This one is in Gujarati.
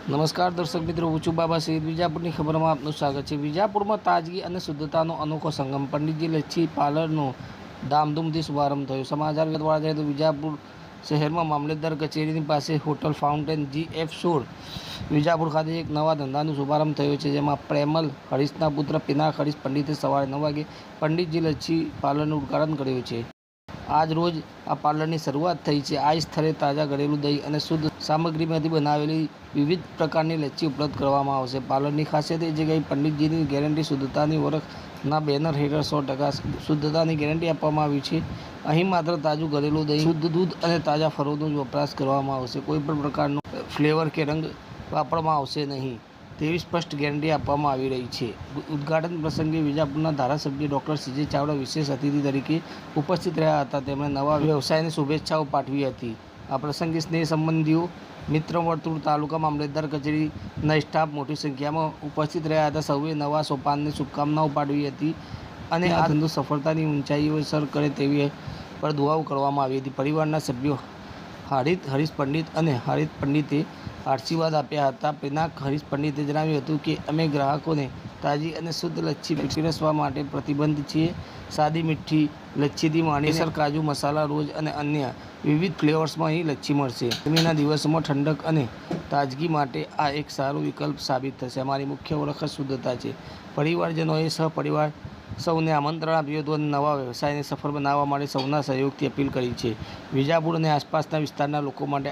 નમસ્કાર દર્શક મિત્રો, હું છું બાબા સૈયદ. વિજાપુરની ખબરમાં આપનું સ્વાગત છે. વિજાપુરમાં તાજગી અને શુદ્ધતાનો અનોખો સંગમ. પંડિતજી લચ્છી પાર્લરનો ધામધૂમથી શુભારંભ થયો. સમાચાર વિગતવાર જાય તો વિજાપુર શહેરમાં મામલતદાર કચેરીની પાસે હોટલ ફાઉન્ટેન GF16 વિજાપુર ખાતે એક નવા ધંધાનો શુભારંભ થયો છે, જેમાં પ્રેમલ હરીશના પુત્ર પિનાક હરીશ પંડિતે સવારે 9 વાગે પંડિતજી લચ્છી પાર્લરનું ઉદ્ઘાટન કર્યું છે. આજ રોજ આ પાર્લરની શરૂઆત થઈ છે. આ સ્થળે તાજા ઘરેલું દહીં અને શુદ્ધ સામગ્રીમાંથી બનાવેલી વિવિધ પ્રકારની લચ્છી ઉપલબ્ધ કરવામાં આવશે. પાર્લરની ખાસિયત એ છે કે પંડિતજીની ગેરંટી શુદ્ધતાની ઓળખના બેનર હેઠળ 100% શુદ્ધતાની ગેરંટી આપવામાં આવી છે. અહીં માત્ર તાજું ઘરેલું દહીં, શુદ્ધ દૂધ અને તાજા ફળોનો જ વપરાશ કરવામાં આવશે. કોઈપણ પ્રકારનો ફ્લેવર કે રંગ વાપરવામાં આવશે નહીં તેવી સ્પષ્ટ ગેરંટી આપવામાં આવી રહી છે. ઉદ્ઘાટન પ્રસંગે વિજાપુરના ધારાસભ્ય ડૉ. CJ ચાવડા વિશેષ અતિથિ તરીકે ઉપસ્થિત રહ્યા હતા. તેમણે નવા વ્યવસાયની શુભેચ્છાઓ પાઠવી હતી. આ પ્રસંગે સ્નેહ સંબંધીઓ, મિત્ર વર્તુળ, તાલુકા મામલતદાર કચેરીના સ્ટાફ મોટી સંખ્યામાં ઉપસ્થિત રહ્યા હતા. સૌએ નવા સોપાનની શુભકામનાઓ પાઠવી હતી અને આ ધંધો સફળતાની ઊંચાઈઓ સર કરે તેવી પર દુઆઓ કરવામાં આવી હતી. પરિવારના સભ્યો હાર્દિક હરીશ પંડિત અને હાર્દિક પંડિતે આશીર્વાદ આપ્યા હતા. પિનાક હરીશ પંડિતે જણાવ્યું હતું કે અમે ગ્રાહકોને તાજી અને શુદ્ધ લચ્છી પીરસવા માટે પ્રતિબદ્ધ છીએ. સાદી મીઠી લચ્છીથી માંડીને કેસર, કાજુ, મસાલા, રોજ અને અન્ય વિવિધ ફ્લેવર્સમાં અહીં લચ્છી મળશે. ગરમીના દિવસોમાં ઠંડક અને તાજગી માટે આ એક સારો વિકલ્પ સાબિત થશે. અમારી મુખ્ય ઓળખ શુદ્ધતા છે. પરિવારજનોએ સહપરિવાર સૌને આમંત્રણ આપ્યું હતું અને નવા વ્યવસાયને સફળ બનાવવા માટે સૌના સહયોગની અપીલ કરી છે. વિજાપુર અને આસપાસના વિસ્તારના લોકો માટે